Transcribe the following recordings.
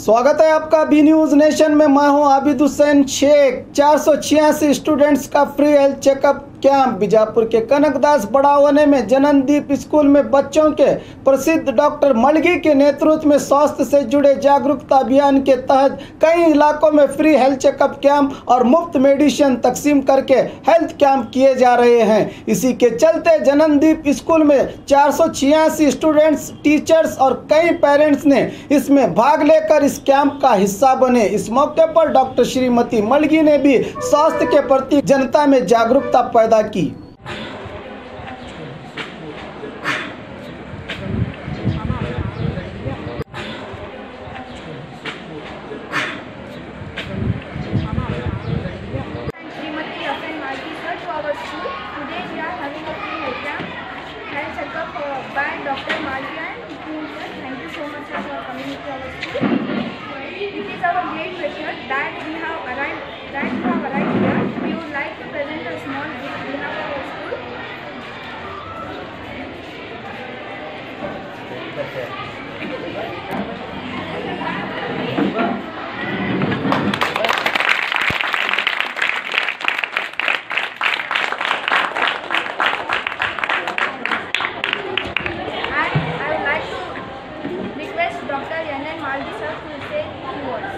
स्वागत है आपका बी न्यूज नेशन में। मैं हूं आबिद हुसैन शेख। 486 स्टूडेंट्स का free health checkup camp Bijapur के कनकदास बड़ावने में जननदीप स्कूल में बच्चों के प्रसिद्ध डॉक्टर मलगी के नेतृत्व में स्वास्थ्य से जुड़े जागरूकता अभियान के तहत कई इलाकों में फ्री हेल्थ चेकअप कैंप और मुफ्त मेडिसिन तकसीम करके हेल्थ कैंप किए जा रहे हैं। इसी के चलते जननदीप स्कूल में 486 स्टूडेंट्स, टीचर्स और कई पेरेंट्स ने इसमें भाग लेकर इस कैंप का हिस्सा बने। इस मौके पर डॉक्टर श्रीमती मलगी ने भी स्वास्थ्य के प्रति जनता में जागरूकता पैदा की। Dr. Malvi and team here, thank you so much for coming to our school. It is our great pleasure that we have arrived here. We would like to present a small gift we have for our school. Dr. N.N. Malvi sir will say few words.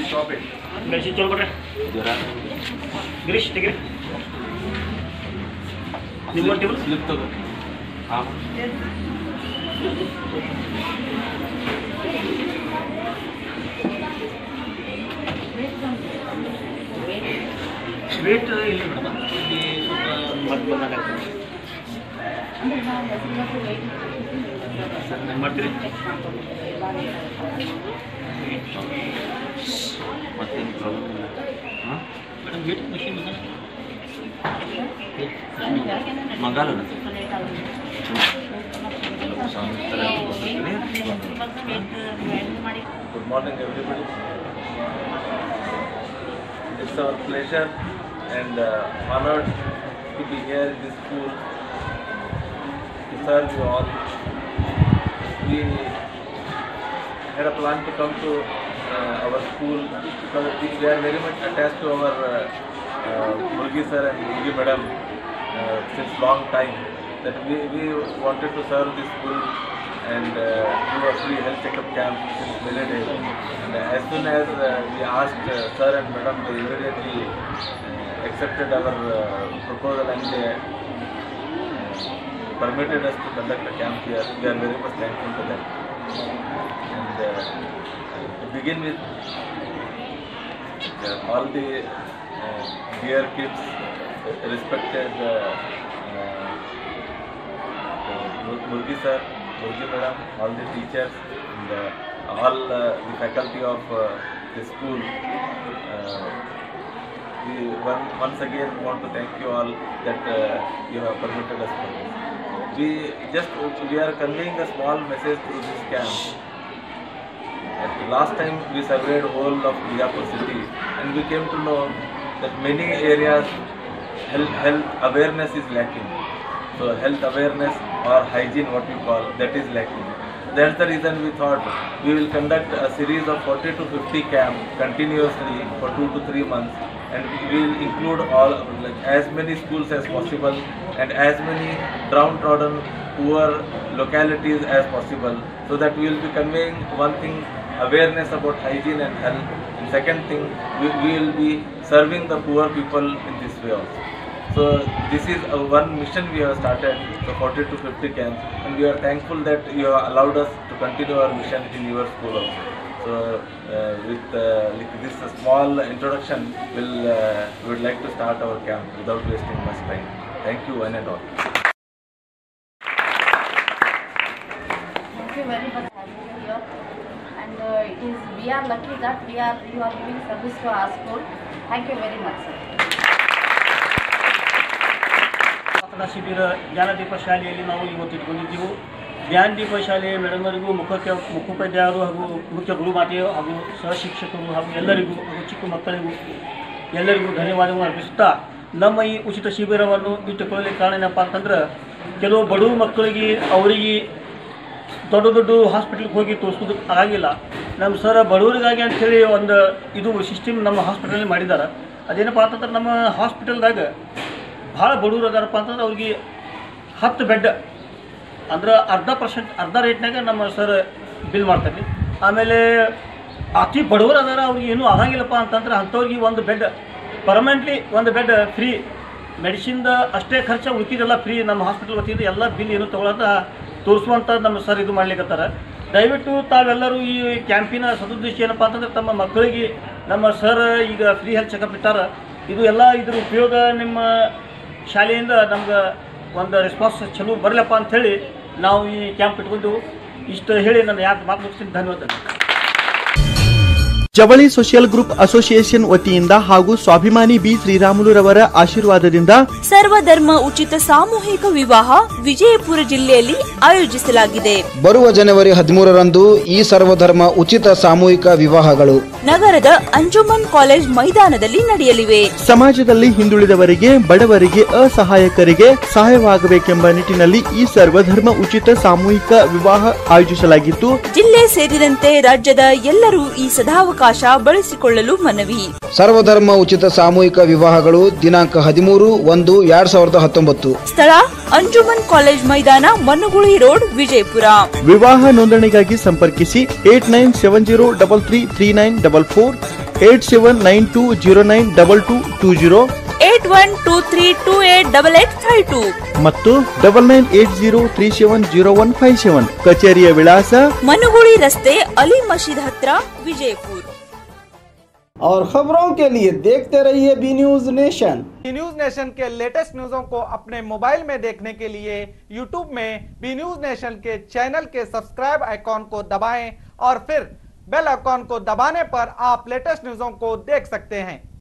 Stop it. Message चल बटे. गिरीश ठीक है. निम्न table slip तो हाँ. Wait ಇಲ್ಲಿ madam ಇಲ್ಲಿ ಮತ್ತೆ ಬಂದಾಗ ಸರ್ ಮಾಡ್ತೀರಿ ಮತ್ತೇನು ಪ್ರಾಬ್ಲಮ್ ಇಲ್ಲ ಹಾಂ ಮೇಡಮ್ ವೇಟ್ ಮಷೀನ್ ಮಂಗಾಲ Good morning everybody. It's our pleasure and honored to be here in this school to serve you all. We had a plan to come to our school because we are very much attached to our Murgi sir and Murgi madam since long time, that we wanted to serve this school and do a free health checkup camp since many days. And as soon as we asked sir and madam, they immediately accepted our proposal and they permitted us to conduct a camp here. We are very much thankful to them. And to begin with, all the dear kids, respected Murgi sir, Murgi madam, all the teachers and all the faculty of the school. We once again want to thank you all that you have permitted us for this. We are conveying a small message through this camp. And last time we surveyed whole of Bijapur city and we came to know that many areas health awareness is lacking. So health awareness or hygiene, what we call, that is lacking. That's the reason we thought we will conduct a series of 40 to 50 camps continuously for 2 to 3 months, and we will include all as many schools as possible and as many downtrodden poor localities as possible, so that we will be conveying one thing, awareness about hygiene and health, and second thing, we will be serving the poor people in this way also. So this is one mission we have started, so 40 to 50 camps, and we are thankful that you have allowed us to continue our mission in your school also. So with this small introduction, we would like to start our camp without wasting much time. Thank you one and all. Thank you very much for having me here, and we are lucky that you are giving service to our school. Thank you very much, sir. ಶಿಬಿರ ಜ್ಞಾನದೀಪ ಶಾಲೆಯಲ್ಲಿ ನಾವು ಇವತ್ತು ಇಟ್ಕೊಂಡಿದ್ದೆವು. ಜ್ಞಾನದೀಪ ಶಾಲೆಯ ಮೇಡಮರಿಗೂ ಮುಖೋಪಾಧ್ಯಾಯರು ಹಾಗೂ ಮುಖ್ಯ ಗುರುಮಾತೆಯರು ಹಾಗೂ ಸಹಶಿಕ್ಷಕರು ಹಾಗೂ ಎಲ್ಲರಿಗೂ ಹಾಗೂ ಚಿಕ್ಕ ಮಕ್ಕಳಿಗೂ ಎಲ್ಲರಿಗೂ ಧನ್ಯವಾದಗಳು ಅರ್ಪಿಸುತ್ತಾ ನಮ್ಮ ಈ ಉಚಿತ ಶಿಬಿರವನ್ನು ಇಟ್ಟುಕೊಳ್ಳಲಿಕ್ಕೆ ಕಾರಣ ಏನಪ್ಪ ಅಂತಂದ್ರೆ ಕೆಲವು ಬಡವ ಮಕ್ಕಳಿಗೆ ಅವರಿಗೆ ದೊಡ್ಡ ದೊಡ್ಡ ಹಾಸ್ಪಿಟ್ಲಿಗೆ ಹೋಗಿ ತೋರಿಸೋದಕ್ಕೆ ಆಗಿಲ್ಲ. ನಮ್ಮ ಸರ್ ಬಡವರಿಗಾಗಿ ಅಂಥೇಳಿ ಒಂದು ಇದು ಸಿಸ್ಟಮ್ ನಮ್ಮ ಹಾಸ್ಪಿಟಲಲ್ಲಿ ಮಾಡಿದ್ದಾರೆ. ಅದೇನಪ್ಪ ಅಂತಂದ್ರೆ ನಮ್ಮ ಹಾಸ್ಪಿಟಲ್ದಾಗ ಭಾಳ ಬಡವರು ಅದಾರಪ್ಪ ಅಂತಂದ್ರೆ ಅವ್ರಿಗೆ 10 ಬೆಡ್ ಅಂದ್ರೆ ಅರ್ಧ ರೇಟ್ನಾಗ ನಮ್ಮ ಸರ್ ಬಿಲ್ ಮಾಡ್ತಾರೆ. ಆಮೇಲೆ ಅತಿ ಬಡವರು ಅದಾರ ಅವ್ರಿಗೆ ಏನೂ ಆಗಂಗಿಲ್ಲಪ್ಪ ಅಂತಂದ್ರೆ ಅಂಥವ್ರಿಗೆ ಒಂದು ಬೆಡ್ ಪರ್ಮನೆಂಟ್ಲಿ ಒಂದು ಬೆಡ್ ಫ್ರೀ, ಮೆಡಿಸಿನ್ದ ಅಷ್ಟೇ ಖರ್ಚು, ಉಳಿದಿದ್ದೆಲ್ಲ ಫ್ರೀ. ನಮ್ಮ ಹಾಸ್ಪಿಟಲ್ ವತಿಯಿಂದ ಎಲ್ಲ ಬಿಲ್ ಏನು ತೊಗೊಳತ್ತ ತೋರಿಸುವಂಥ ನಮ್ಮ ಸರ್ ಇದು ಮಾಡ್ಲಿಕ್ಕತ್ತಾರೆ. ದಯವಿಟ್ಟು ತಾವೆಲ್ಲರೂ ಈ ಕ್ಯಾಂಪಿನ ಸದುದ್ದೇಶ ಏನಪ್ಪ ಅಂತಂದ್ರೆ ತಮ್ಮ ಮಕ್ಕಳಿಗೆ ನಮ್ಮ ಸರ್ ಈಗ ಫ್ರೀ ಹೆಲ್ತ್ ಚೆಕಪ್ ಇಟ್ಟಾರ. ಇದು ಎಲ್ಲ ಇದ್ರ ಉಪಯೋಗ ನಿಮ್ಮ ಶಾಲೆಯಿಂದ ನಮ್ಗೆ ಒಂದು ರೆಸ್ಪಾನ್ಸ್ ಚಲೋ ಬರಲಪ್ಪ ಅಂಥೇಳಿ ನಾವು ಈ ಕ್ಯಾಂಪ್ ಇಟ್ಕೊಂಡು ಇಷ್ಟು ಹೇಳಿ ನಾನು ಯಾಕೆ ಮಾತು ಮುಗಿಸ್ತೀನಿ. ಧನ್ಯವಾದ. ಜವಳಿ ಸೋಷಿಯಲ್ ಗ್ರೂಪ್ ಅಸೋಸಿಯೇಷನ್ ವತಿಯಿಂದ ಹಾಗೂ ಸ್ವಾಭಿಮಾನಿ ಬಿ ಶ್ರೀರಾಮುಲುರವರ ಆಶೀರ್ವಾದದಿಂದ ಸರ್ವಧರ್ಮ ಉಚಿತ ಸಾಮೂಹಿಕ ವಿವಾಹ ವಿಜಯಪುರ ಜಿಲ್ಲೆಯಲ್ಲಿ ಆಯೋಜಿಸಲಾಗಿದೆ. ಬರುವ ಜನವರಿ 13ರಂದು ಈ ಸರ್ವಧರ್ಮ ಉಚಿತ ಸಾಮೂಹಿಕ ವಿವಾಹಗಳು ನಗರದ ಅಂಜುಮನ್ ಕಾಲೇಜ್ ಮೈದಾನದಲ್ಲಿ ನಡೆಯಲಿವೆ. ಸಮಾಜದಲ್ಲಿ ಹಿಂದುಳಿದವರಿಗೆ, ಬಡವರಿಗೆ, ಅಸಹಾಯಕರಿಗೆ ಸಹಾಯವಾಗಬೇಕೆಂಬ ನಿಟ್ಟಿನಲ್ಲಿ ಈ ಸರ್ವಧರ್ಮ ಉಚಿತ ಸಾಮೂಹಿಕ ವಿವಾಹ ಆಯೋಜಿಸಲಾಗಿದ್ದು, ಜಿಲ್ಲೆ ಸೇರಿದಂತೆ ರಾಜ್ಯದ ಎಲ್ಲರೂ ಈ ಸದಾವಕಾಶ ಬಳಸಿಕೊಳ್ಳಲು ಮನವಿ. ಸರ್ವಧರ್ಮ ಉಚಿತ ಸಾಮೂಹಿಕ ವಿವಾಹಗಳು ದಿನಾಂಕ 13/1/2019. ಸ್ಥಳ ಅಂಜುಮನ್ ಕಾಲೇಜ್ ಮೈದಾನ, ಮನುಗುಳಿ ರೋಡ್, ವಿಜಯಪುರ. ವಿವಾಹ ನೋಂದಣಿಗಾಗಿ ಸಂಪರ್ಕಿಸಿ 8970333944, 8792092220, 8123288852 ಮತ್ತು 9980370157. ಕಚೇರಿಯ ವಿಳಾಸ ಮನುಗುಳಿ ರಸ್ತೆ, ಅಲಿ ಮಸೀದ್ ಹತ್ರ, ವಿಜಯಪುರ. और खबरों के लिए देखते रहिए B news nation. B news nation के लेटेस्ट न्यूज़ों को अपने मोबाइल में देखने के लिए यूट्यूब में बी न्यूज नेशन के चैनल के सब्सक्राइब आइकॉन को दबाएं और फिर बेल आइकॉन को दबाने पर आप लेटेस्ट न्यूज़ों को देख सकते हैं।